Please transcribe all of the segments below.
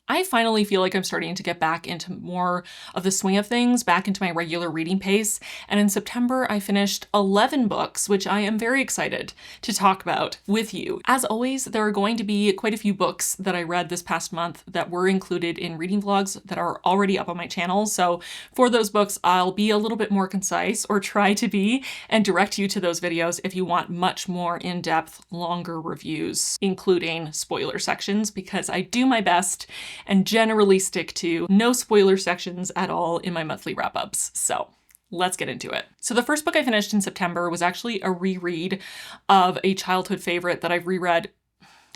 I finally feel like I'm starting to get back into more of the swing of things, back into my regular reading pace. And in September, I finished 11 books, which I am very excited to talk about with you. As always, there are going to be quite a few books that I read this past month that were included in reading vlogs that are already up on my channel. So for those books, I'll be a little bit more concise, or try to be, and direct you to those videos if you want much more in-depth, longer reviews, including spoiler sections, because I do my best and generally stick to no spoiler sections at all in my monthly wrap-ups. So let's get into it. So the first book I finished in September was actually a reread of a childhood favorite that I've reread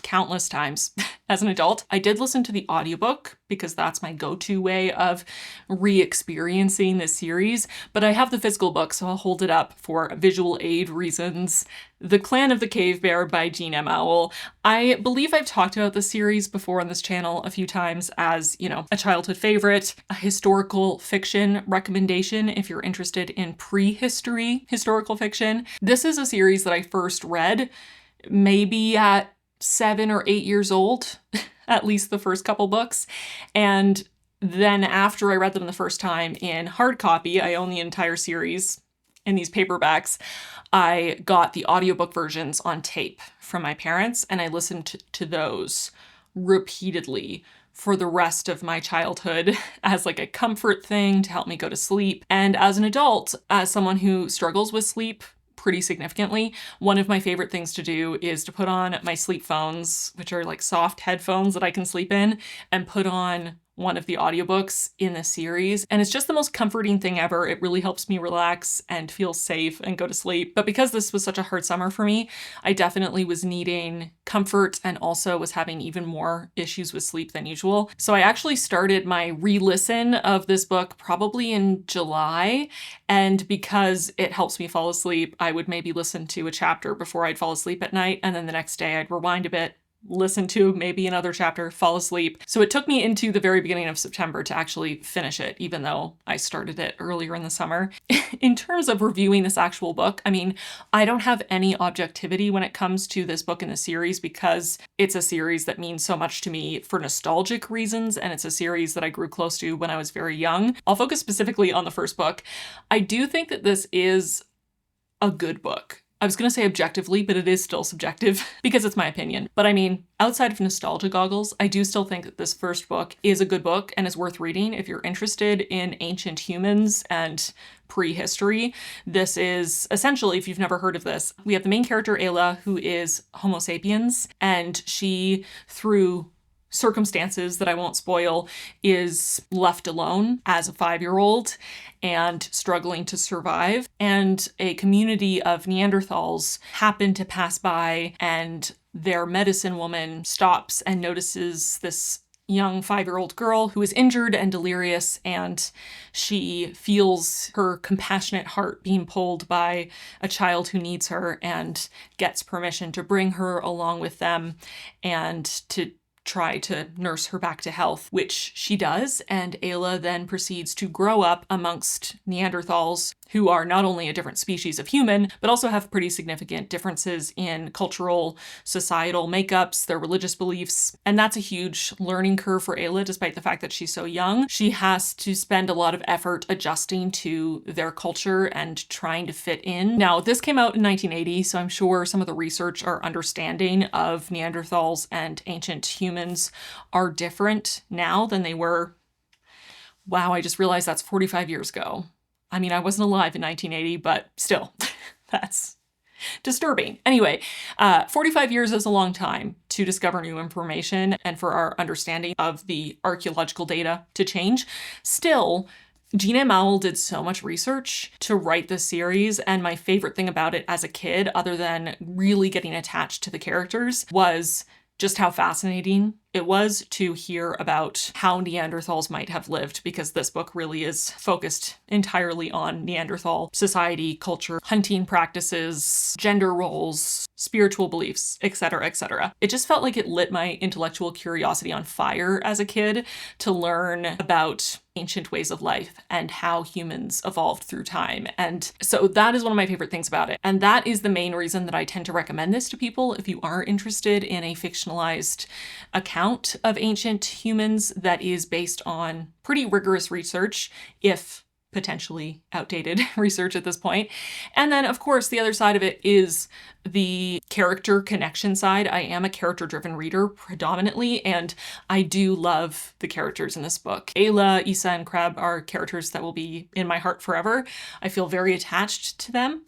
countless times as an adult. I did listen to the audiobook because that's my go-to way of re-experiencing this series, but I have the physical book, so I'll hold it up for visual aid reasons. The Clan of the Cave Bear by Jean M. Auel. I believe I've talked about this series before on this channel a few times as, you know, a childhood favorite, a historical fiction recommendation if you're interested in prehistory historical fiction. This is a series that I first read maybe at 7 or 8 years old, at least the first couple books. And then after I read them the first time in hard copy, I own the entire series in these paperbacks. I got the audiobook versions on tape from my parents, and I listened to those repeatedly for the rest of my childhood as like a comfort thing to help me go to sleep. And as an adult, as someone who struggles with sleep pretty significantly, one of my favorite things to do is to put on my sleep phones, which are like soft headphones that I can sleep in, and put on one of the audiobooks in the series. And it's just the most comforting thing ever. It really helps me relax and feel safe and go to sleep. But because this was such a hard summer for me, I definitely was needing comfort and also was having even more issues with sleep than usual. So I actually started my re-listen of this book probably in July. And because it helps me fall asleep, I would maybe listen to a chapter before I'd fall asleep at night. And then the next day I'd rewind a bit, listen to maybe another chapter, fall asleep. So it took me into the very beginning of September to actually finish it, even though I started it earlier in the summer. In terms of reviewing this actual book, I mean, I don't have any objectivity when it comes to this book in the series because it's a series that means so much to me for nostalgic reasons, and it's a series that I grew close to when I was very young. I'll focus specifically on the first book. I do think that this is a good book. I was going to say objectively, but it is still subjective because it's my opinion. But I mean, outside of nostalgia goggles, I do still think that this first book is a good book and is worth reading if you're interested in ancient humans and prehistory. This is essentially, if you've never heard of this, we have the main character, Ayla, who is Homo sapiens, and she, through circumstances that I won't spoil, is left alone as a 5-year-old and struggling to survive. And a community of Neanderthals happen to pass by, and their medicine woman stops and notices this young 5-year-old girl who is injured and delirious, and she feels her compassionate heart being pulled by a child who needs her and gets permission to bring her along with them and to try to nurse her back to health, which she does. And Ayla then proceeds to grow up amongst Neanderthals, who are not only a different species of human, but also have pretty significant differences in cultural, societal makeups, their religious beliefs. And that's a huge learning curve for Ayla, despite the fact that she's so young. She has to spend a lot of effort adjusting to their culture and trying to fit in. Now, this came out in 1980, so I'm sure some of the research or understanding of Neanderthals and ancient humans are different now than they were. Wow, I just realized that's 45 years ago. I mean, I wasn't alive in 1980, but still, that's disturbing. Anyway, 45 years is a long time to discover new information and for our understanding of the archaeological data to change. Still, Jean M. Auel did so much research to write this series, and my favorite thing about it as a kid, other than really getting attached to the characters, was just how fascinating it was to hear about how Neanderthals might have lived, because this book really is focused entirely on Neanderthal society, culture, hunting practices, gender roles, spiritual beliefs, etc., etc. It just felt like it lit my intellectual curiosity on fire as a kid to learn about ancient ways of life and how humans evolved through time. And so that is one of my favorite things about it. And that is the main reason that I tend to recommend this to people if you are interested in a fictionalized account of ancient humans that is based on pretty rigorous research, if potentially outdated research at this point. And then, of course, the other side of it is the character connection side. I am a character-driven reader predominantly, and I do love the characters in this book. Ayla, Issa, and Kreb are characters that will be in my heart forever. I feel very attached to them,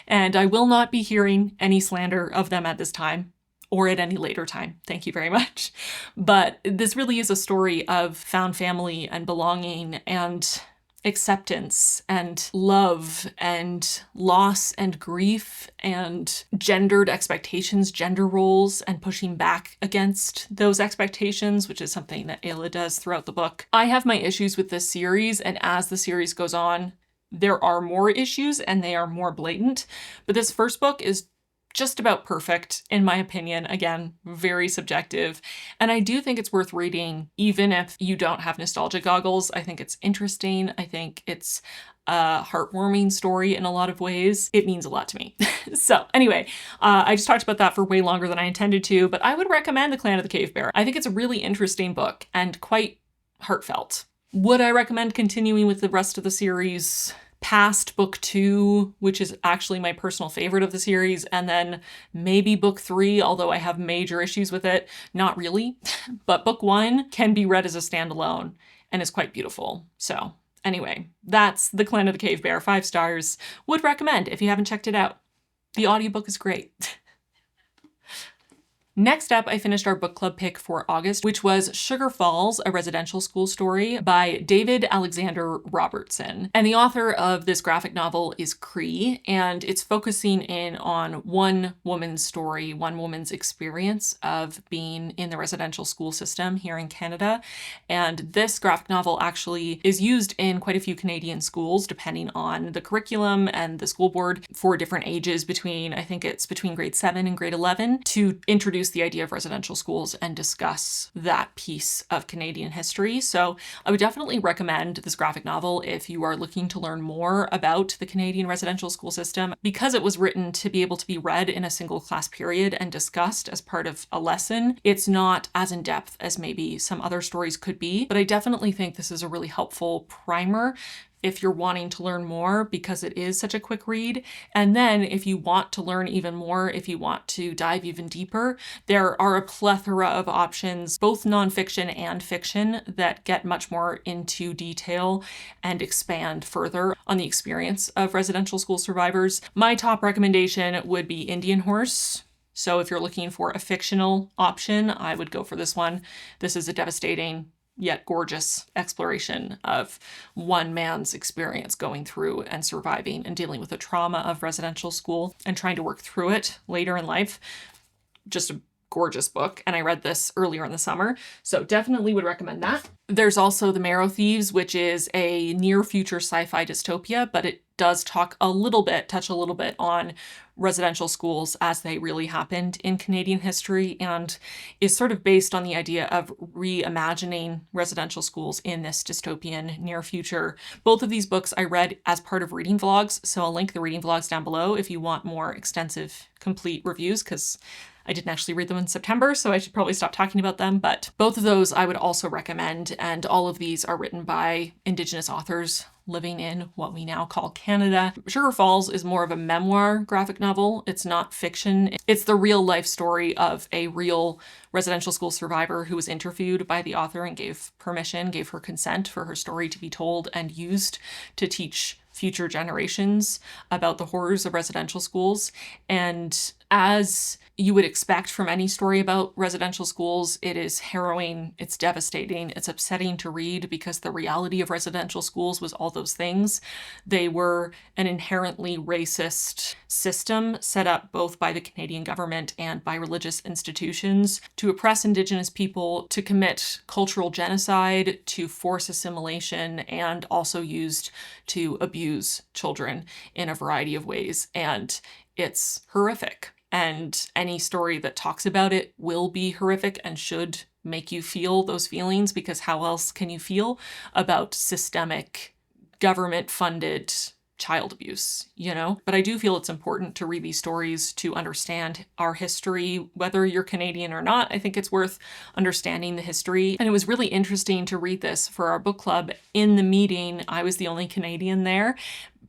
and I will not be hearing any slander of them at this time, or at any later time. Thank you very much. But this really is a story of found family and belonging and acceptance and love and loss and grief and gendered expectations, gender roles, and pushing back against those expectations, which is something that Ayla does throughout the book. I have my issues with this series, and as the series goes on, there are more issues and they are more blatant. But this first book is just about perfect, in my opinion. Again, very subjective. And I do think it's worth reading, even if you don't have nostalgia goggles. I think it's interesting. I think it's a heartwarming story in a lot of ways. It means a lot to me. So anyway, I just talked about that for way longer than I intended to, but I would recommend The Clan of the Cave Bear. I think it's a really interesting book and quite heartfelt. Would I recommend continuing with the rest of the series past book 2, which is actually my personal favorite of the series, and then maybe book 3, although I have major issues with it? Not really. But book 1 can be read as a standalone and is quite beautiful. So anyway, that's The Clan of the Cave Bear, 5 stars. Would recommend if you haven't checked it out. The audiobook is great. Next up, I finished our book club pick for August, which was Sugar Falls, a residential school story by David Alexander Robertson. And the author of this graphic novel is Cree, and it's focusing in on one woman's story, one woman's experience of being in the residential school system here in Canada. And this graphic novel actually is used in quite a few Canadian schools, depending on the curriculum and the school board, for different ages between, I think it's between grade 7 and grade 11, to introduce the idea of residential schools and discuss that piece of Canadian history. So I would definitely recommend this graphic novel if you are looking to learn more about the Canadian residential school system, because it was written to be able to be read in a single class period and discussed as part of a lesson. It's not as in depth as maybe some other stories could be, but I definitely think this is a really helpful primer if you're wanting to learn more, because it is such a quick read. And then if you want to learn even more, if you want to dive even deeper, there are a plethora of options, both nonfiction and fiction, that get much more into detail and expand further on the experience of residential school survivors. My top recommendation would be Indian Horse. So if you're looking for a fictional option, I would go for this one. This is a devastating yet gorgeous exploration of one man's experience going through and surviving and dealing with the trauma of residential school and trying to work through it later in life. Just a gorgeous book, and I read this earlier in the summer, so definitely would recommend that. There's also The Marrow, Thieves, which is a near future sci-fi dystopia, but it does touch a little bit on residential schools as they really happened in Canadian history, and is sort of based on the idea of reimagining residential schools in this dystopian near future. Both of these books I read as part of reading vlogs, so I'll link the reading vlogs down below if you want more extensive, complete reviews, because I didn't actually read them in September, so I should probably stop talking about them, but both of those I would also recommend, and all of these are written by Indigenous authors living in what we now call Canada. Sugar Falls is more of a memoir graphic novel. It's not fiction. It's the real life story of a real residential school survivor who was interviewed by the author and gave her consent for her story to be told and used to teach future generations about the horrors of residential schools. And as you would expect from any story about residential schools, it is harrowing, it's devastating, it's upsetting to read, because the reality of residential schools was all those things. They were an inherently racist system set up both by the Canadian government and by religious institutions to oppress Indigenous people, to commit cultural genocide, to force assimilation, and also used to abuse children in a variety of ways. And it's horrific. and any story that talks about it will be horrific and should make you feel those feelings, because how else can you feel about systemic, government-funded child abuse, you know? But I do feel it's important to read these stories to understand our history, whether you're Canadian or not. I think it's worth understanding the history. And it was really interesting to read this for our book club. In the meeting, I was the only Canadian there,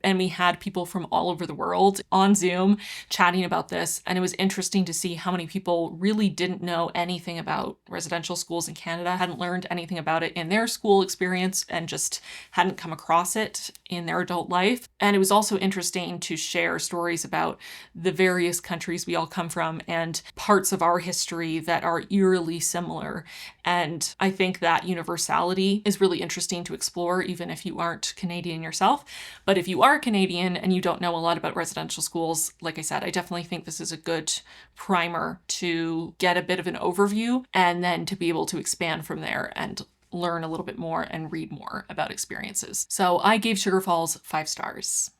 and we had people from all over the world on Zoom chatting about this. And it was interesting to see how many people really didn't know anything about residential schools in Canada, hadn't learned anything about it in their school experience, and just hadn't come across it in their adult life. And it was also interesting to share stories about the various countries we all come from and parts of our history that are eerily similar. And I think that universality is really interesting to explore, even if you aren't Canadian yourself. But if you are Canadian and you don't know a lot about residential schools, like I said, I definitely think this is a good primer to get a bit of an overview, and then to be able to expand from there and learn a little bit more and read more about experiences. So I gave Sugar Falls 5 stars.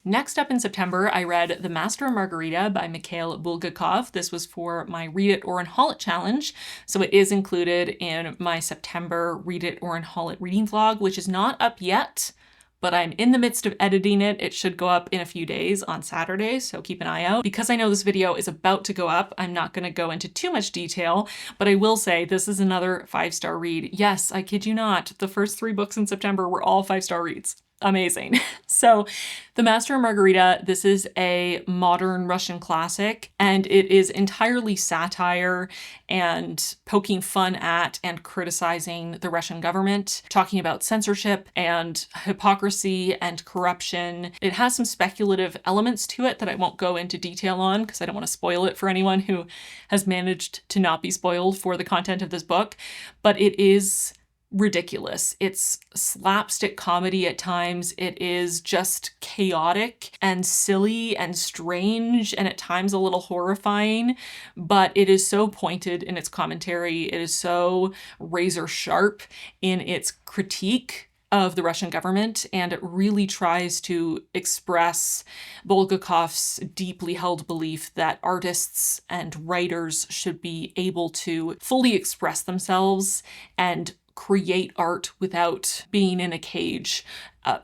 Next up in September, I read The Master and Margarita by Mikhail Bulgakov. This was for my Read It or Unhaul It challenge, so it is included in my September Read It or Unhaul It reading vlog, which is not up yet, but I'm in the midst of editing it. It should go up in a few days on Saturday, so keep an eye out. Because I know this video is about to go up, I'm not going to go into too much detail, but I will say this is another 5-star read. Yes, I kid you not, the first 3 books in September were all 5-star reads. Amazing. So The Master and Margarita, this is a modern Russian classic, and it is entirely satire and poking fun at and criticizing the Russian government, talking about censorship and hypocrisy and corruption. It has some speculative elements to it that I won't go into detail on because I don't want to spoil it for anyone who has managed to not be spoiled for the content of this book, but it is ridiculous. It's slapstick comedy at times. It is just chaotic and silly and strange and at times a little horrifying, but it is so pointed in its commentary. It is so razor sharp in its critique of the Russian government, and it really tries to express Bulgakov's deeply held belief that artists and writers should be able to fully express themselves and create art without being in a cage,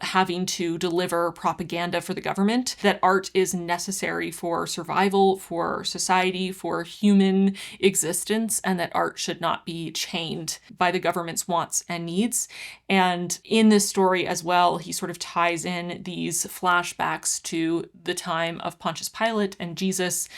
having to deliver propaganda for the government, that art is necessary for survival, for society, for human existence, and that art should not be chained by the government's wants and needs. And in this story as well, he sort of ties in these flashbacks to the time of Pontius Pilate and Jesus,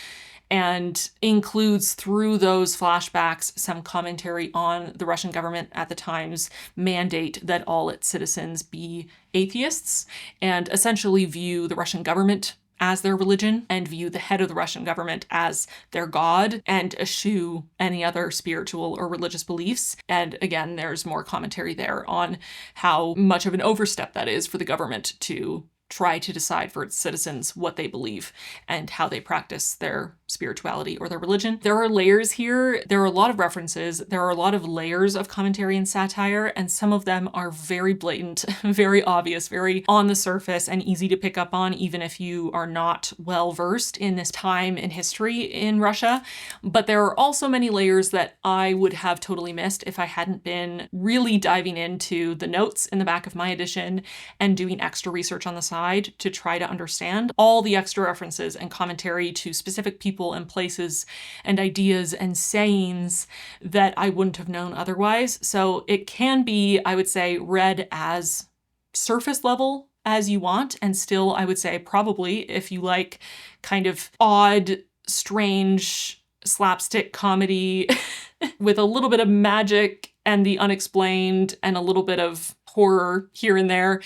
and includes through those flashbacks some commentary on the Russian government at the time's mandate that all its citizens be atheists, and essentially view the Russian government as their religion and view the head of the Russian government as their god, and eschew any other spiritual or religious beliefs. And again, there's more commentary there on how much of an overstep that is for the government to try to decide for its citizens what they believe and how they practice their spirituality or their religion. There are layers here. There are a lot of references. There are a lot of layers of commentary and satire, and some of them are very blatant, very obvious, very on the surface and easy to pick up on, even if you are not well versed in this time in history in Russia. But there are also many layers that I would have totally missed if I hadn't been really diving into the notes in the back of my edition and doing extra research on the side to try to understand all the extra references and commentary to specific people and places and ideas and sayings that I wouldn't have known otherwise. So it can be, I would say, read as surface level as you want, and still, I would say, probably, if you like kind of odd, strange slapstick comedy with a little bit of magic and the unexplained and a little bit of horror here and there,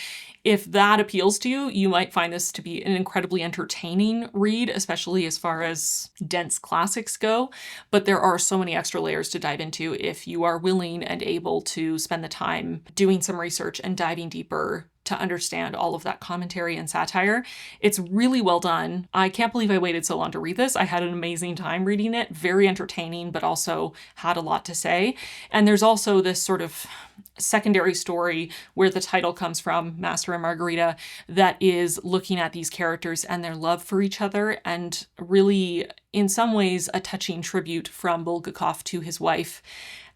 if that appeals to you, you might find this to be an incredibly entertaining read, especially as far as dense classics go. But there are so many extra layers to dive into if you are willing and able to spend the time doing some research and diving deeper to understand all of that commentary and satire. It's really well done. I can't believe I waited so long to read this. I had an amazing time reading it. Very entertaining, but also had a lot to say. And there's also this sort of secondary story where the title comes from, Master and Margarita, that is looking at these characters and their love for each other, and really, in some ways, a touching tribute from Bulgakov to his wife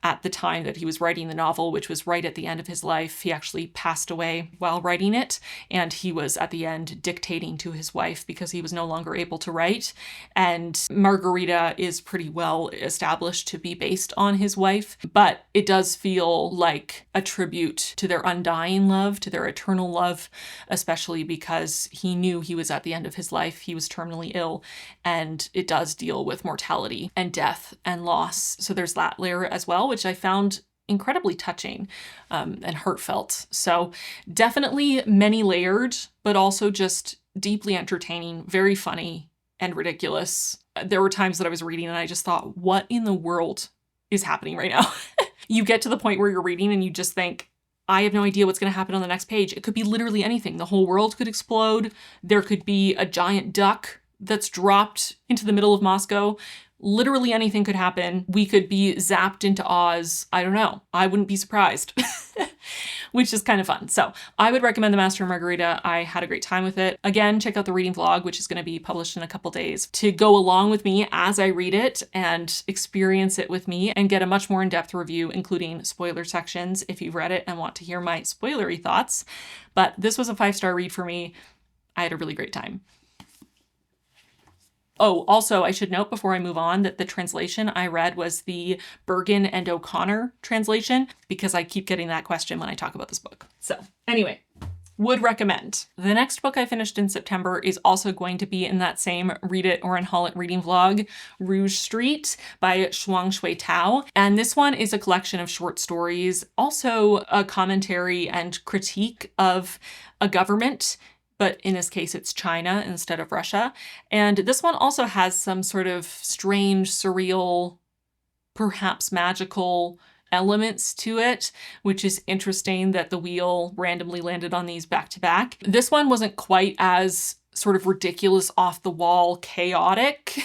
at the time that he was writing the novel, which was right at the end of his life. He actually passed away while writing it, and he was at the end dictating to his wife because he was no longer able to write. And Margarita is pretty well established to be based on his wife, but it does feel like a tribute to their undying love, to their eternal love, especially because he knew he was at the end of his life. He was terminally ill, and it does deal with mortality and death and loss. So there's that layer as well, which I found incredibly touching and heartfelt. So definitely many layered, but also just deeply entertaining, very funny and ridiculous. There were times that I was reading and I just thought, what in the world is happening right now? You get to the point where you're reading and you just think, I have no idea what's going to happen on the next page. It could be literally anything. The whole world could explode. There could be a giant duck that's dropped into the middle of Moscow. Literally anything could happen. We could be zapped into Oz. I don't know. I wouldn't be surprised, which is kind of fun. So I would recommend The Master and Margarita. I had a great time with it. Again, check out the reading vlog, which is going to be published in a couple days, to go along with me as I read it and experience it with me and get a much more in-depth review, including spoiler sections if you've read it and want to hear my spoilery thoughts. But this was a 5-star read for me. I had a really great time. Oh, also, I should note before I move on that the translation I read was the Bergen and O'Connor translation, because I keep getting that question when I talk about this book. So anyway, would recommend. The next book I finished in September is also going to be in that same Read It or Unhaul It reading vlog, Rouge Street by Xuetao. And this one is a collection of short stories, also a commentary and critique of a government, but in this case, it's China instead of Russia. And this one also has some sort of strange, surreal, perhaps magical elements to it, which is interesting that the wheel randomly landed on these back to back. This one wasn't quite as sort of ridiculous, off the wall, chaotic,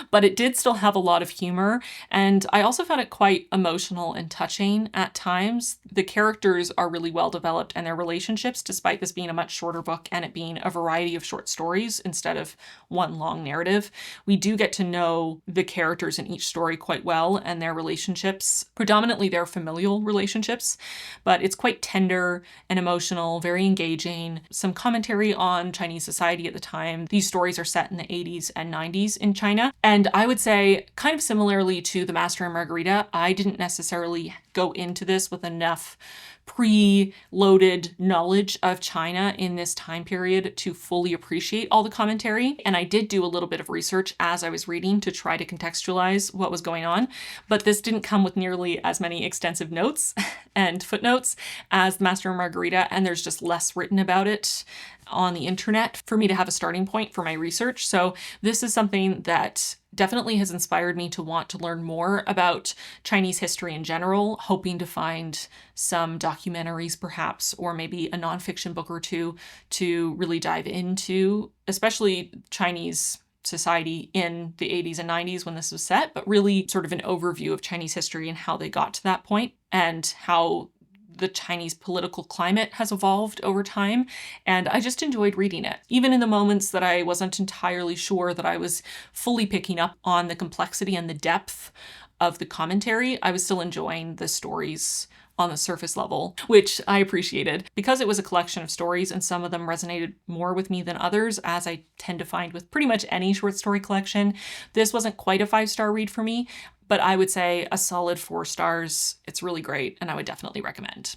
but it did still have a lot of humor. And I also found it quite emotional and touching at times. The characters are really well developed and their relationships, despite this being a much shorter book and it being a variety of short stories instead of one long narrative. We do get to know the characters in each story quite well and their relationships, predominantly their familial relationships, but it's quite tender and emotional, very engaging. Some commentary on Chinese society at the time. These stories are set in the 80s and 90s in China. And I would say, kind of similarly to The Master and Margarita, I didn't necessarily go into this with enough pre-loaded knowledge of China in this time period to fully appreciate all the commentary. And I did do a little bit of research as I was reading to try to contextualize what was going on, but this didn't come with nearly as many extensive notes and footnotes as The Master and Margarita, and there's just less written about it on the internet for me to have a starting point for my research. So this is something that definitely has inspired me to want to learn more about Chinese history in general, hoping to find some documentaries perhaps, or maybe a nonfiction book or two to really dive into, especially Chinese society in the 80s and 90s when this was set, but really sort of an overview of Chinese history and how they got to that point and how the Chinese political climate has evolved over time, and I just enjoyed reading it. Even in the moments that I wasn't entirely sure that I was fully picking up on the complexity and the depth of the commentary, I was still enjoying the stories on the surface level, which I appreciated. Because it was a collection of stories and some of them resonated more with me than others, as I tend to find with pretty much any short story collection, this wasn't quite a 5-star read for me, but I would say a solid 4 stars. It's really great, and I would definitely recommend.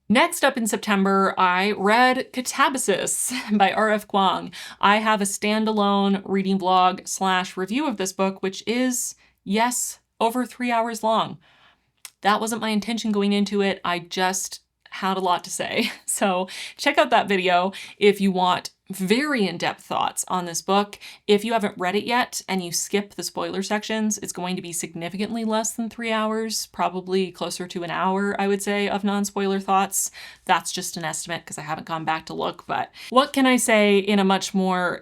Next up in September, I read Katabasis by R.F. Kuang. I have a standalone reading vlog / review of this book, which is, yes, over 3 hours long. That wasn't my intention going into it. I just had a lot to say. So check out that video if you want very in-depth thoughts on this book. If you haven't read it yet and you skip the spoiler sections, it's going to be significantly less than 3 hours, probably closer to an hour, I would say, of non-spoiler thoughts. That's just an estimate because I haven't gone back to look, but what can I say in a much more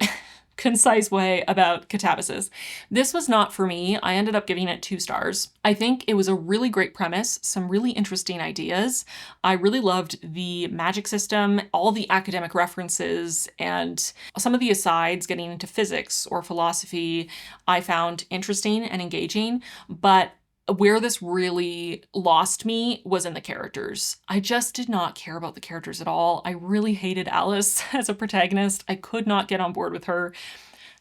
concise way about Katabasis. This was not for me. I ended up giving it 2 stars. I think it was a really great premise, some really interesting ideas. I really loved the magic system, all the academic references, and some of the asides getting into physics or philosophy I found interesting and engaging, but where this really lost me was in the characters. I just did not care about the characters at all. I really hated Alice as a protagonist. I could not get on board with her.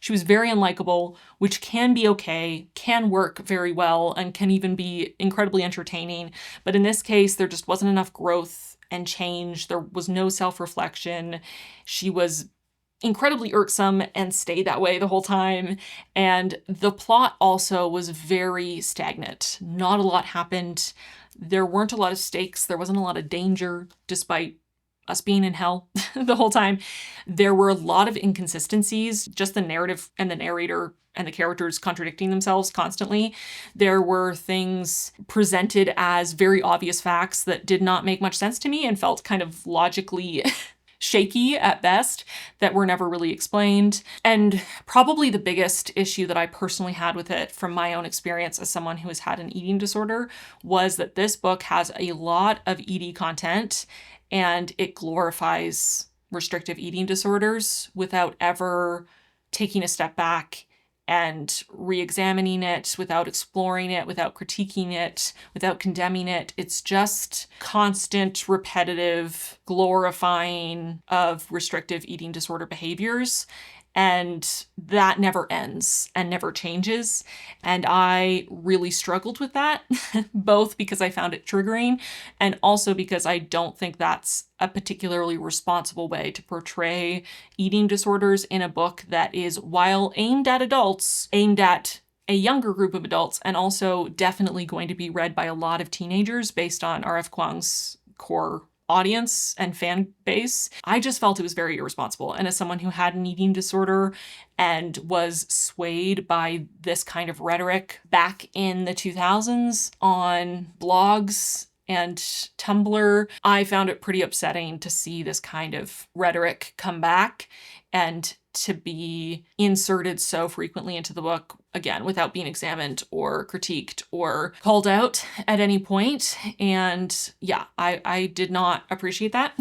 She was very unlikable, which can be okay, can work very well, and can even be incredibly entertaining. But in this case, there just wasn't enough growth and change. There was no self-reflection. She was incredibly irksome and stayed that way the whole time. And the plot also was very stagnant. Not a lot happened. There weren't a lot of stakes. There wasn't a lot of danger, despite us being in hell the whole time. There were a lot of inconsistencies, just the narrative and the narrator and the characters contradicting themselves constantly. There were things presented as very obvious facts that did not make much sense to me and felt kind of logically shaky at best, that were never really explained. And probably the biggest issue that I personally had with it from my own experience as someone who has had an eating disorder was that this book has a lot of ED content and it glorifies restrictive eating disorders without ever taking a step back and re-examining it, without exploring it, without critiquing it, without condemning it. It's just constant, repetitive glorifying of restrictive eating disorder behaviors. And that never ends and never changes. And I really struggled with that, both because I found it triggering and also because I don't think that's a particularly responsible way to portray eating disorders in a book that is, while aimed at adults, aimed at a younger group of adults, and also definitely going to be read by a lot of teenagers based on R.F. Kuang's core audience and fan base. I just felt it was very irresponsible. And as someone who had an eating disorder and was swayed by this kind of rhetoric back in the 2000s on blogs and Tumblr, I found it pretty upsetting to see this kind of rhetoric come back and to be inserted so frequently into the book, again, without being examined or critiqued or called out at any point. And yeah, I did not appreciate that.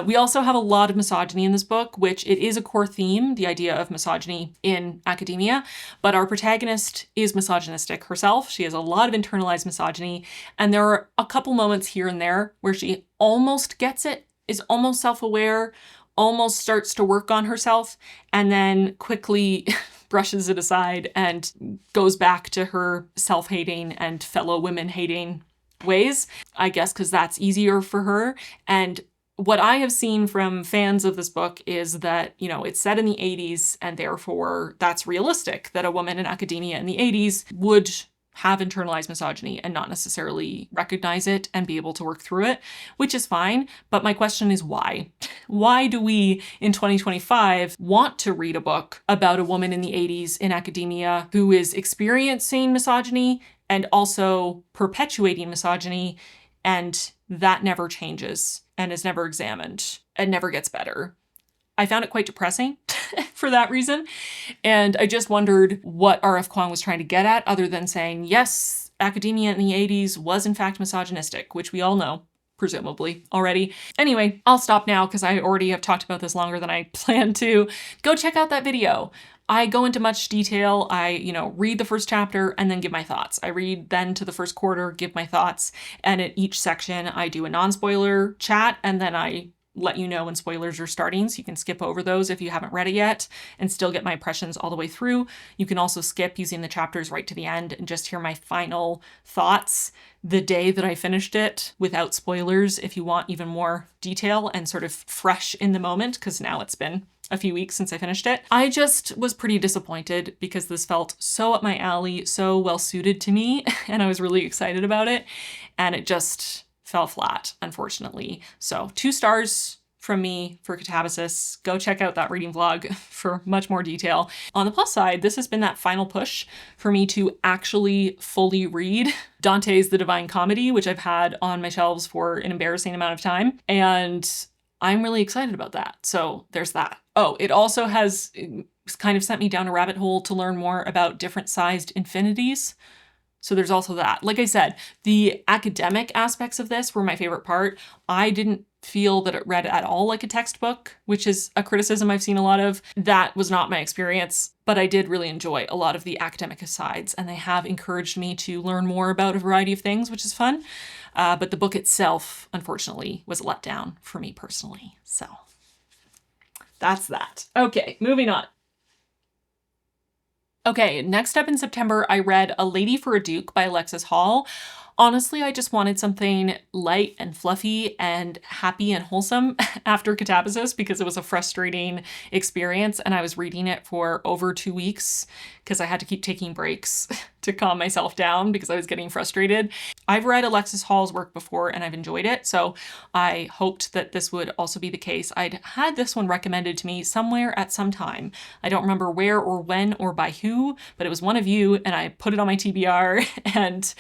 We also have a lot of misogyny in this book, which it is a core theme, the idea of misogyny in academia, but our protagonist is misogynistic herself. She has a lot of internalized misogyny, and there are a couple moments here and there where she almost gets it, is almost self-aware, almost starts to work on herself, and then quickly brushes it aside and goes back to her self-hating and fellow women-hating ways, I guess because that's easier for her. And what I have seen from fans of this book is that, you know, it's set in the 80s, and therefore that's realistic that a woman in academia in the 80s would have internalized misogyny and not necessarily recognize it and be able to work through it, which is fine. But my question is why? Why do we in 2025 want to read a book about a woman in the 80s in academia who is experiencing misogyny and also perpetuating misogyny, and that never changes and is never examined and never gets better? I found it quite depressing for that reason. And I just wondered what R.F. Kuang was trying to get at, other than saying, yes, academia in the 80s was in fact misogynistic, which we all know, presumably, already. Anyway, I'll stop now because I already have talked about this longer than I planned to. Go check out that video. I go into much detail. I, read the first chapter and then give my thoughts. I read then to the first quarter, give my thoughts. And at each section, I do a non-spoiler chat, and then I let you know when spoilers are starting, so you can skip over those if you haven't read it yet and still get my impressions all the way through. You can also skip using the chapters right to the end and just hear my final thoughts the day that I finished it without spoilers if you want even more detail and sort of fresh in the moment, because now it's been a few weeks since I finished it. I just was pretty disappointed because this felt so up my alley, so well suited to me, and I was really excited about it, and it just fell flat, unfortunately. So 2 stars from me for Katabasis. Go check out that reading vlog for much more detail. On the plus side, this has been that final push for me to actually fully read Dante's The Divine Comedy, which I've had on my shelves for an embarrassing amount of time. And I'm really excited about that. So there's that. Oh, it also has kind of sent me down a rabbit hole to learn more about different sized infinities. So there's also that. Like I said, the academic aspects of this were my favorite part. I didn't feel that it read at all like a textbook, which is a criticism I've seen a lot of. That was not my experience, but I did really enjoy a lot of the academic asides, and they have encouraged me to learn more about a variety of things, which is fun. But the book itself, unfortunately, was a letdown for me personally. So that's that. Okay, moving on. Okay, next up in September, I read A Lady for a Duke by Alexis Hall. Honestly, I just wanted something light and fluffy and happy and wholesome after Katabasis because it was a frustrating experience, and I was reading it for over 2 weeks because I had to keep taking breaks to calm myself down because I was getting frustrated. I've read Alexis Hall's work before and I've enjoyed it, so I hoped that this would also be the case. I'd had this one recommended to me somewhere at some time. I don't remember where or when or by who, but it was one of you, and I put it on my TBR, and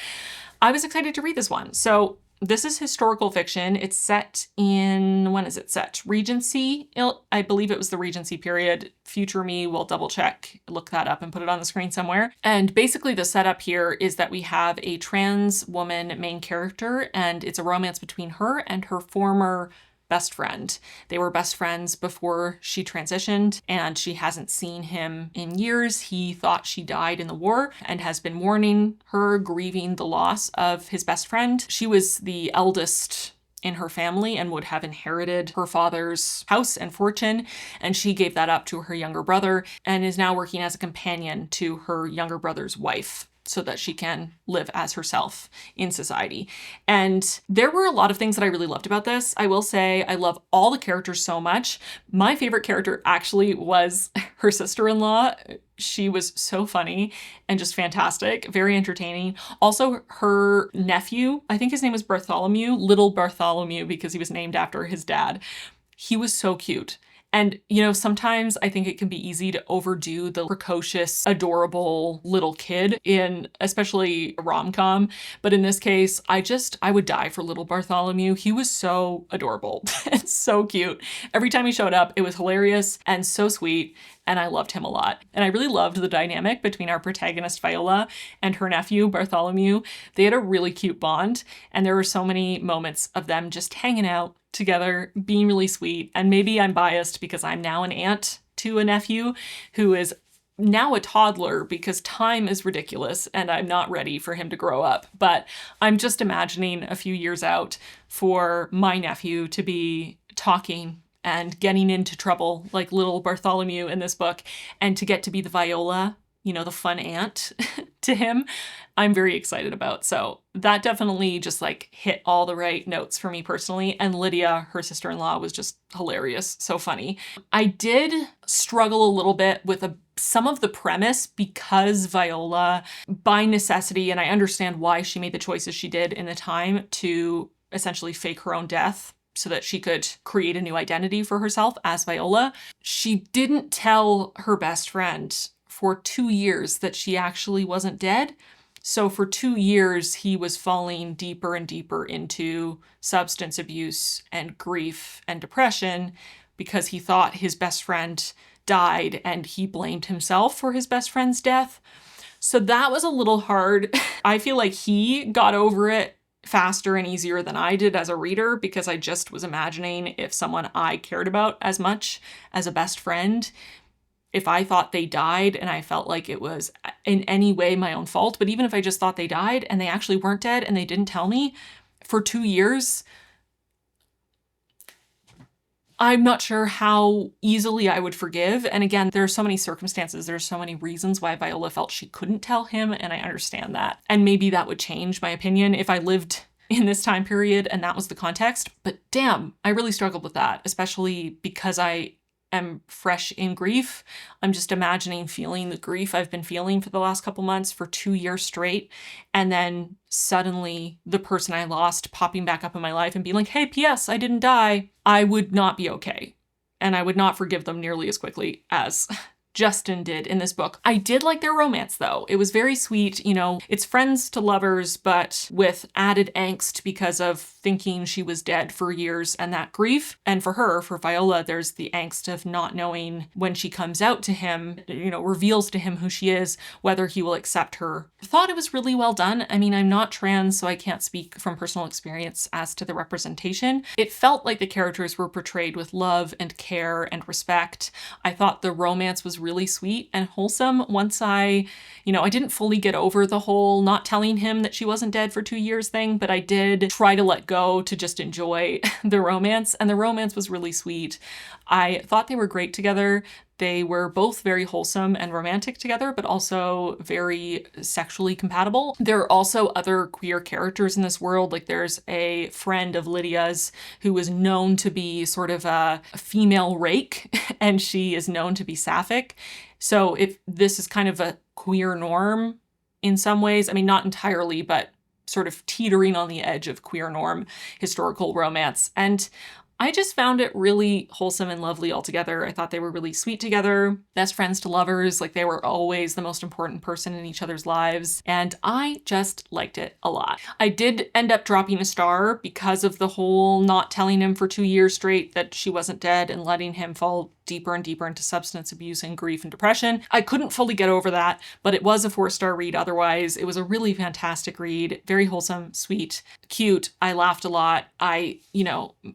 I was excited to read this one. So this is historical fiction. It's set in, when is it set? Regency. I believe it was the Regency period. Future me will double check, look that up and put it on the screen somewhere. And basically the setup here is that we have a trans woman main character, and it's a romance between her and her former best friend. They were best friends before she transitioned, and she hasn't seen him in years. He thought she died in the war and has been mourning her, grieving the loss of his best friend. She was the eldest in her family and would have inherited her father's house and fortune, and she gave that up to her younger brother and is now working as a companion to her younger brother's wife, so that she can live as herself in society. And there were a lot of things that I really loved about this. I will say I love all the characters so much. My favorite character actually was her sister-in-law. She was so funny and just fantastic, very entertaining. Also, her nephew, I think his name was Bartholomew, Little Bartholomew, because he was named after his dad. He was so cute. And, you know, sometimes I think it can be easy to overdo the precocious, adorable little kid in especially a rom-com. But in this case, I would die for little Bartholomew. He was so adorable and so cute. Every time he showed up, it was hilarious and so sweet. And I loved him a lot. And I really loved the dynamic between our protagonist Viola and her nephew Bartholomew. They had a really cute bond, and there were so many moments of them just hanging out together, being really sweet. And maybe I'm biased because I'm now an aunt to a nephew who is now a toddler because time is ridiculous and I'm not ready for him to grow up. But I'm just imagining a few years out for my nephew to be talking and getting into trouble like little Bartholomew in this book, and to get to be the Viola, you know, the fun aunt to him, I'm very excited about. So that definitely just like hit all the right notes for me personally. And Lydia, her sister-in-law, was just hilarious, so funny. I did struggle a little bit with some of the premise because Viola, by necessity, and I understand why she made the choices she did in the time to essentially fake her own death so that she could create a new identity for herself as Viola. She didn't tell her best friend for 2 years that she actually wasn't dead. So for 2 years, he was falling deeper and deeper into substance abuse and grief and depression because he thought his best friend died and he blamed himself for his best friend's death. So that was a little hard. I feel like he got over it faster and easier than I did as a reader because I just was imagining if someone I cared about as much as a best friend, if I thought they died and I felt like it was in any way my own fault, but even if I just thought they died and they actually weren't dead and they didn't tell me for 2 years, I'm not sure how easily I would forgive. And again, there are so many circumstances, there's so many reasons why Viola felt she couldn't tell him, and I understand that. And maybe that would change my opinion if I lived in this time period and that was the context. But damn, I really struggled with that, especially because I am fresh in grief. I'm just imagining feeling the grief I've been feeling for the last couple months for 2 years straight. And then suddenly the person I lost popping back up in my life and being like, hey, P.S., I didn't die. I would not be okay. And I would not forgive them nearly as quickly as Justin did in this book. I did like their romance though. It was very sweet. You know, it's friends to lovers, but with added angst because of thinking she was dead for years and that grief. And for her, for Viola, there's the angst of not knowing when she comes out to him, you know, reveals to him who she is, whether he will accept her. I thought it was really well done. I mean, I'm not trans, so I can't speak from personal experience as to the representation. It felt like the characters were portrayed with love and care and respect. I thought the romance was really sweet and wholesome once I didn't fully get over the whole not telling him that she wasn't dead for 2 years thing, but I did try to let go to just enjoy the romance, and the romance was really sweet. I thought they were great together. They were both very wholesome and romantic together, but also very sexually compatible. There are also other queer characters in this world. Like there's a friend of Lydia's who is known to be sort of a female rake, and she is known to be sapphic. So if this is kind of a queer norm in some ways, I mean, not entirely, but sort of teetering on the edge of queer norm historical romance. And I just found it really wholesome and lovely altogether. I thought they were really sweet together, best friends to lovers, like they were always the most important person in each other's lives, and I just liked it a lot. I did end up dropping a star because of the whole not telling him for 2 years straight that she wasn't dead and letting him fall deeper and deeper into substance abuse and grief and depression. I couldn't fully get over that, but it was a 4-star read otherwise. It was a really fantastic read, very wholesome, sweet, cute. I laughed a lot. I,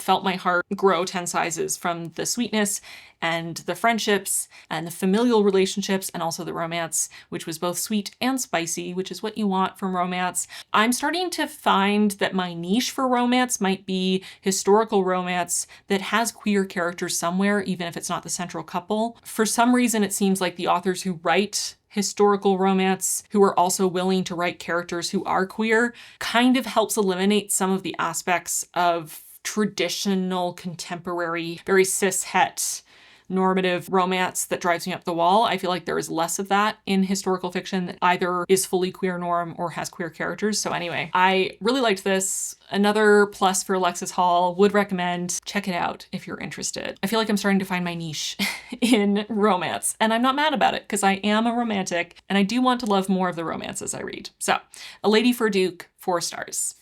felt my heart grow 10 sizes from the sweetness and the friendships and the familial relationships and also the romance, which was both sweet and spicy, which is what you want from romance. I'm starting to find that my niche for romance might be historical romance that has queer characters somewhere, even if it's not the central couple. For some reason, it seems like the authors who write historical romance, who are also willing to write characters who are queer, kind of helps eliminate some of the aspects of traditional, contemporary, very cis-het normative romance that drives me up the wall. I feel like there is less of that in historical fiction that either is fully queer norm or has queer characters. So anyway, I really liked this. Another plus for Alexis Hall. Would recommend. Check it out if you're interested. I feel like I'm starting to find my niche in romance, and I'm not mad about it because I am a romantic and I do want to love more of the romances I read. So, A Lady for a Duke, 4 stars.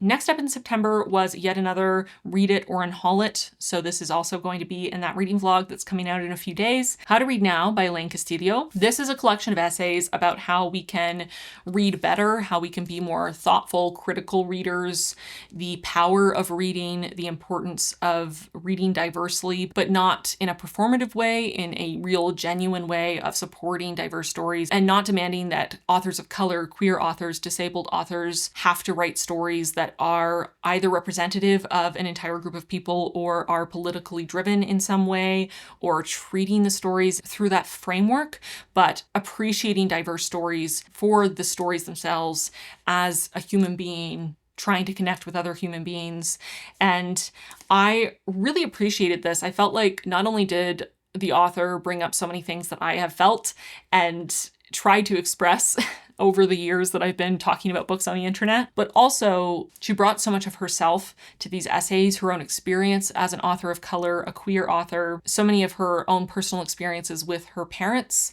Next up in September was yet another Read It or Unhaul It. So this is also going to be in that reading vlog that's coming out in a few days. How to Read Now by Elaine Castillo. This is a collection of essays about how we can read better, how we can be more thoughtful, critical readers, the power of reading, the importance of reading diversely, but not in a performative way, in a real, genuine way of supporting diverse stories and not demanding that authors of color, queer authors, disabled authors have to write stories that are either representative of an entire group of people or are politically driven in some way, or treating the stories through that framework, but appreciating diverse stories for the stories themselves as a human being trying to connect with other human beings. And I really appreciated this. I felt like not only did the author bring up so many things that I have felt and tried to express over the years that I've been talking about books on the internet, but also she brought so much of herself to these essays, her own experience as an author of color, a queer author, so many of her own personal experiences with her parents,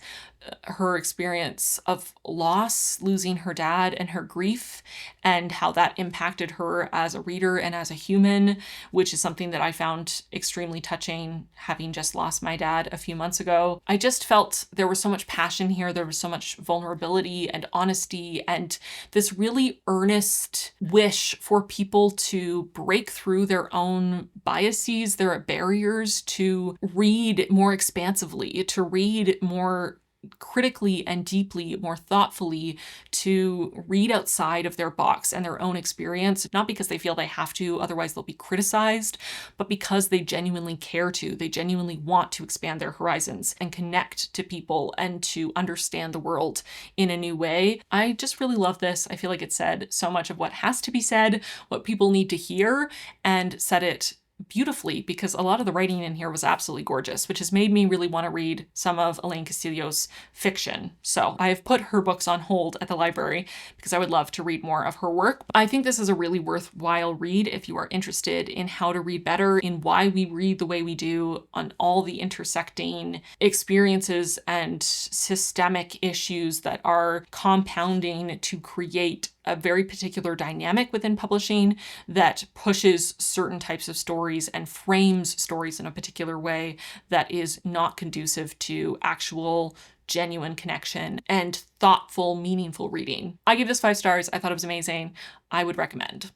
her experience of loss, losing her dad, and her grief, and how that impacted her as a reader and as a human, which is something that I found extremely touching, having just lost my dad a few months ago. I just felt there was so much passion here, there was so much vulnerability and honesty, and this really earnest wish for people to break through their own biases, their barriers, to read more expansively, to read more critically and deeply, more thoughtfully, to read outside of their box and their own experience, not because they feel they have to, otherwise they'll be criticized, but because they genuinely care to. They genuinely want to expand their horizons and connect to people and to understand the world in a new way. I just really love this. I feel like it said so much of what has to be said, what people need to hear, and said it beautifully because a lot of the writing in here was absolutely gorgeous, which has made me really want to read some of Elaine Castillo's fiction. So I have put her books on hold at the library because I would love to read more of her work. I think this is a really worthwhile read if you are interested in how to read better, in why we read the way we do, on all the intersecting experiences and systemic issues that are compounding to create a very particular dynamic within publishing that pushes certain types of stories and frames stories in a particular way that is not conducive to actual genuine connection and thoughtful, meaningful reading. I gave this 5 stars. I thought it was amazing. I would recommend.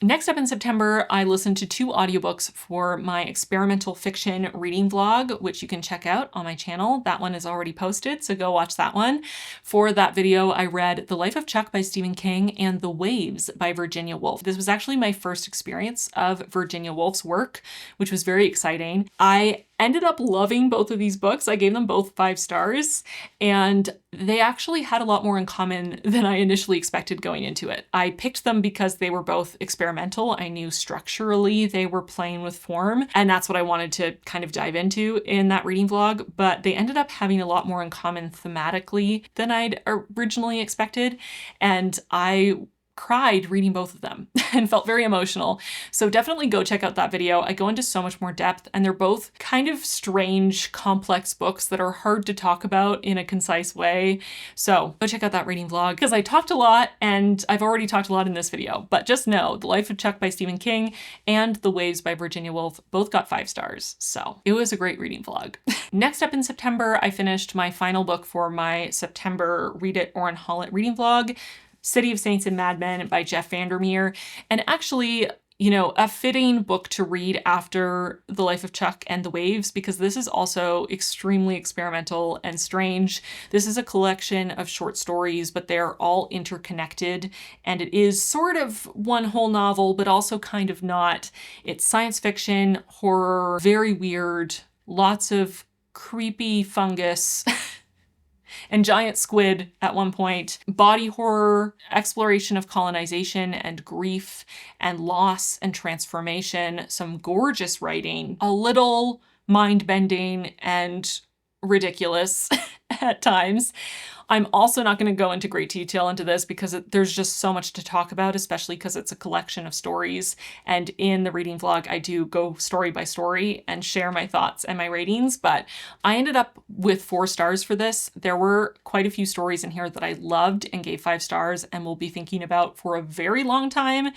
Next up in September, I listened to 2 audiobooks for my experimental fiction reading vlog, which you can check out on my channel. That one is already posted, so go watch that one. For that video, I read The Life of Chuck by Stephen King and The Waves by Virginia Woolf. This was actually my first experience of Virginia Woolf's work, which was very exciting. I ended up loving both of these books. I gave them both 5 stars, and they actually had a lot more in common than I initially expected going into it. I picked them because they were both experimental. I knew structurally they were playing with form, and that's what I wanted to kind of dive into in that reading vlog, but they ended up having a lot more in common thematically than I'd originally expected, and I cried reading both of them and felt very emotional. So definitely go check out that video. I go into so much more depth, and they're both kind of strange, complex books that are hard to talk about in a concise way. So go check out that reading vlog because I talked a lot, and I've already talked a lot in this video, but just know The Life of Chuck by Stephen King and The Waves by Virginia Woolf both got 5 stars. So it was a great reading vlog. Next up in September, I finished my final book for my September Read It or Unhaul It reading vlog, City of Saints and Madmen by Jeff Vandermeer. And actually, you know, a fitting book to read after The Life of Chuck and The Waves, because this is also extremely experimental and strange. This is a collection of short stories, but they're all interconnected, and it is sort of one whole novel, but also kind of not. It's science fiction, horror, very weird, lots of creepy fungus, and giant squid at one point, body horror, exploration of colonization and grief and loss and transformation, some gorgeous writing, a little mind-bending and ridiculous at times. I'm also not going to go into great detail into this because there's just so much to talk about, especially because it's a collection of stories. And in the reading vlog, I do go story by story and share my thoughts and my ratings, but I ended up with 4 stars for this. There were quite a few stories in here that I loved and gave 5 stars and will be thinking about for a very long time.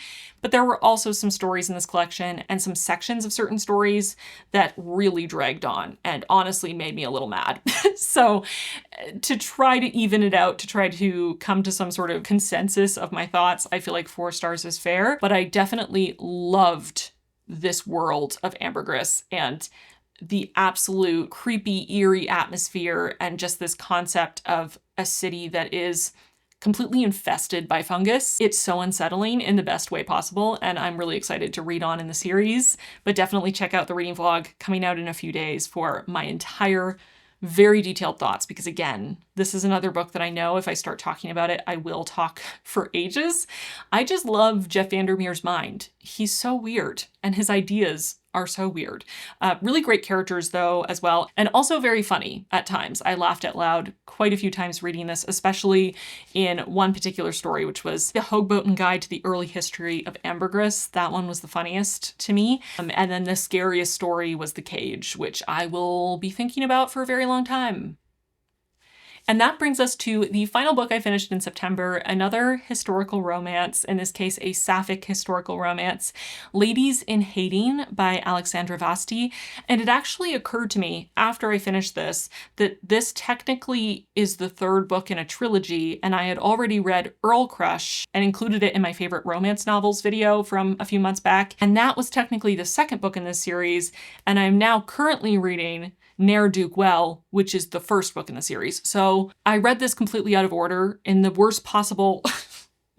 But there were also some stories in this collection and some sections of certain stories that really dragged on and honestly made me a little mad. So to try to even it out, to try to come to some sort of consensus of my thoughts, I feel like 4 stars is fair, but I definitely loved this world of ambergris and the absolute creepy, eerie atmosphere and just this concept of a city that is completely infested by fungus. It's so unsettling in the best way possible, and I'm really excited to read on in the series, but definitely check out the reading vlog coming out in a few days for my entire very detailed thoughts, because again, this is another book that I know if I start talking about it, I will talk for ages. I just love Jeff Vandermeer's mind. He's so weird, and his ideas are so weird. Really great characters though as well, and also very funny at times. I laughed out loud quite a few times reading this, especially in one particular story, which was The Hoboken Guide to the Early History of Ambergris. That one was the funniest to me. And then the scariest story was The Cage, which I will be thinking about for a very long time. And that brings us to the final book I finished in September, another historical romance, in this case a sapphic historical romance, Ladies in Hating by Alexandra Vasti. And it actually occurred to me after I finished this that this technically is the 3rd book in a trilogy, and I had already read Earl Crush and included it in my favorite romance novels video from a few months back, and that was technically the 2nd book in this series, and I'm now currently reading Ne'er-Do-Well, which is the 1st book in the series. So I read this completely out of order in the worst possible,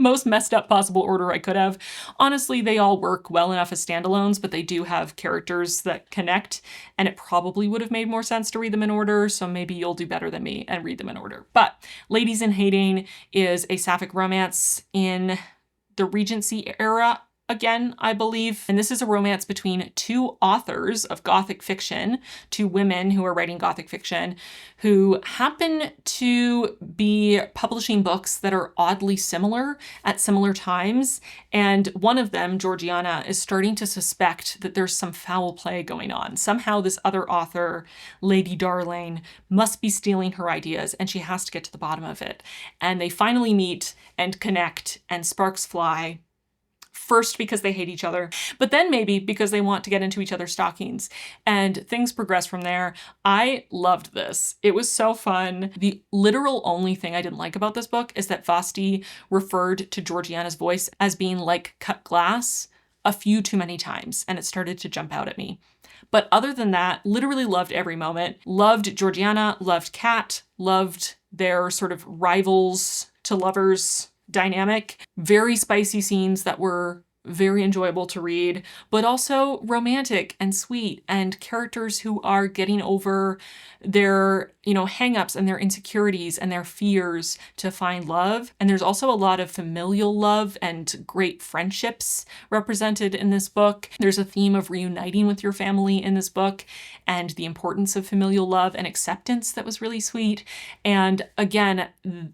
most messed up possible order I could have. Honestly, they all work well enough as standalones, but they do have characters that connect, and it probably would have made more sense to read them in order, so maybe you'll do better than me and read them in order. But Ladies in Hating is a sapphic romance in the Regency era again, I believe. And this is a romance between two authors of Gothic fiction, two women who are writing Gothic fiction, who happen to be publishing books that are oddly similar at similar times. And one of them, Georgiana, is starting to suspect that there's some foul play going on. Somehow this other author, Lady Darlene, must be stealing her ideas, and she has to get to the bottom of it. And they finally meet and connect, and sparks fly. First because they hate each other, but then maybe because they want to get into each other's stockings, and things progress from there. I loved this. It was so fun. The literal only thing I didn't like about this book is that Vasti referred to Georgiana's voice as being like cut glass a few too many times, and it started to jump out at me. But other than that, literally loved every moment. Loved Georgiana, loved Kat, loved their sort of rivals to lovers dynamic. Very spicy scenes that were very enjoyable to read, but also romantic and sweet, and characters who are getting over their, hang-ups and their insecurities and their fears to find love. And there's also a lot of familial love and great friendships represented in this book. There's a theme of reuniting with your family in this book, and the importance of familial love and acceptance that was really sweet. And again,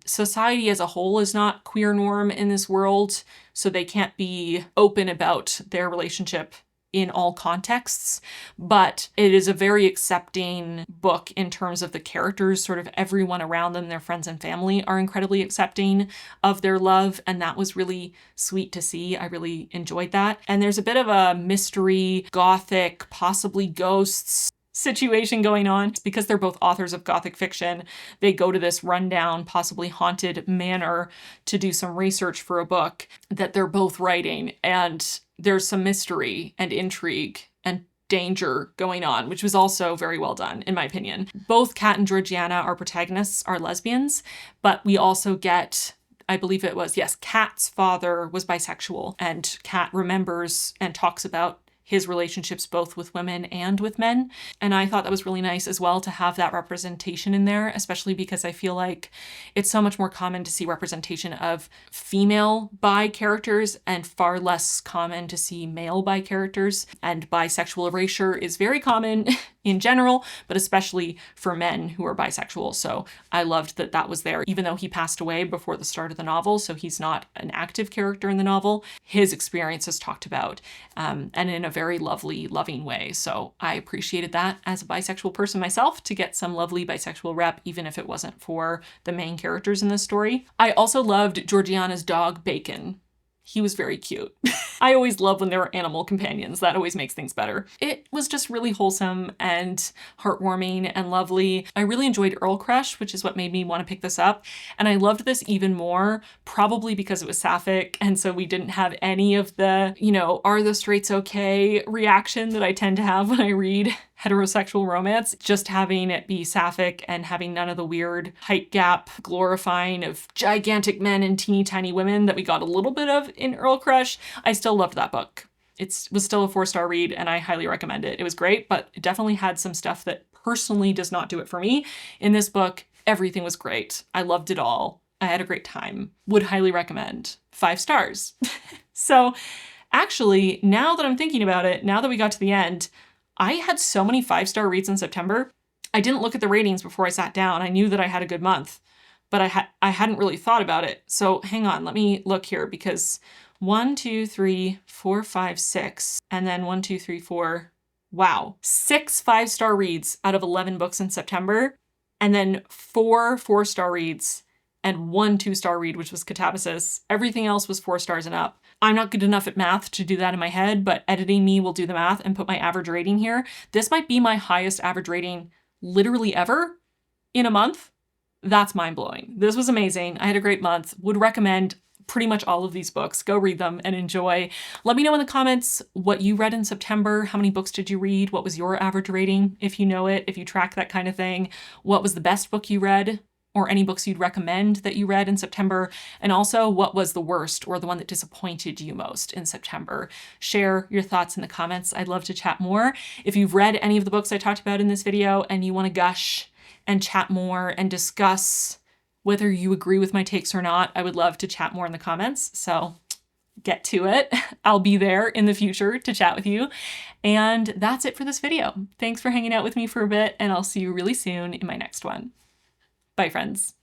society as a whole is not queer norm in this world, so they can't be open about their relationship in all contexts, but it is a very accepting book in terms of the characters. Sort of everyone around them, their friends and family, are incredibly accepting of their love, and that was really sweet to see. I really enjoyed that. And there's a bit of a mystery, gothic, possibly ghosts situation going on. Because they're both authors of Gothic fiction, they go to this rundown, possibly haunted manor to do some research for a book that they're both writing. And there's some mystery and intrigue and danger going on, which was also very well done, in my opinion. Both Kat and Georgiana, our protagonists, are lesbians, but we also get, I believe it was, yes, Kat's father was bisexual, and Kat remembers and talks about his relationships both with women and with men. And I thought that was really nice as well to have that representation in there, especially because I feel like it's so much more common to see representation of female bi characters and far less common to see male bi characters. And bisexual erasure is very common in general, but especially for men who are bisexual. So I loved that that was there, even though he passed away before the start of the novel, so he's not an active character in the novel. His experience is talked about, and in a very lovely, loving way. So I appreciated that as a bisexual person myself, to get some lovely bisexual rep, even if it wasn't for the main characters in this story. I also loved Georgiana's dog, Bacon. He was very cute. I always love when there are animal companions. That always makes things better. It was just really wholesome and heartwarming and lovely. I really enjoyed Earl Crush, which is what made me want to pick this up. And I loved this even more, probably because it was sapphic. And so we didn't have any of the, are the straights okay reaction that I tend to have when I read heterosexual romance. Just having it be sapphic and having none of the weird height gap glorifying of gigantic men and teeny tiny women that we got a little bit of in Earl Crush. I still loved that book. It was still a 4-star read, and I highly recommend it. It was great, but it definitely had some stuff that personally does not do it for me. In this book, everything was great. I loved it all. I had a great time. Would highly recommend. 5 stars. So actually, now that I'm thinking about it, now that we got to the end, I had so many 5-star reads in September. I didn't look at the ratings before I sat down. I knew that I had a good month, but I hadn't really thought about it. So hang on, let me look here, because 1, 2, 3, 4, 5, 6, and then 1, 2, 3, 4. Wow. 6 5-star reads out of 11 books in September, and then 4 4-star reads and 1 2-star read, which was Katabasis. Everything else was 4 stars and up. I'm not good enough at math to do that in my head, but editing me will do the math and put my average rating here. This might be my highest average rating literally ever in a month. That's mind-blowing. This was amazing. I had a great month. Would recommend pretty much all of these books. Go read them and enjoy. Let me know in the comments what you read in September. How many books did you read? What was your average rating? If you know it, if you track that kind of thing. What was the best book you read? Or any books you'd recommend that you read in September? And also, what was the worst or the one that disappointed you most in September? Share your thoughts in the comments. I'd love to chat more. If you've read any of the books I talked about in this video and you want to gush and chat more and discuss whether you agree with my takes or not, I would love to chat more in the comments. So get to it. I'll be there in the future to chat with you. And that's it for this video. Thanks for hanging out with me for a bit, and I'll see you really soon in my next one. Bye, friends.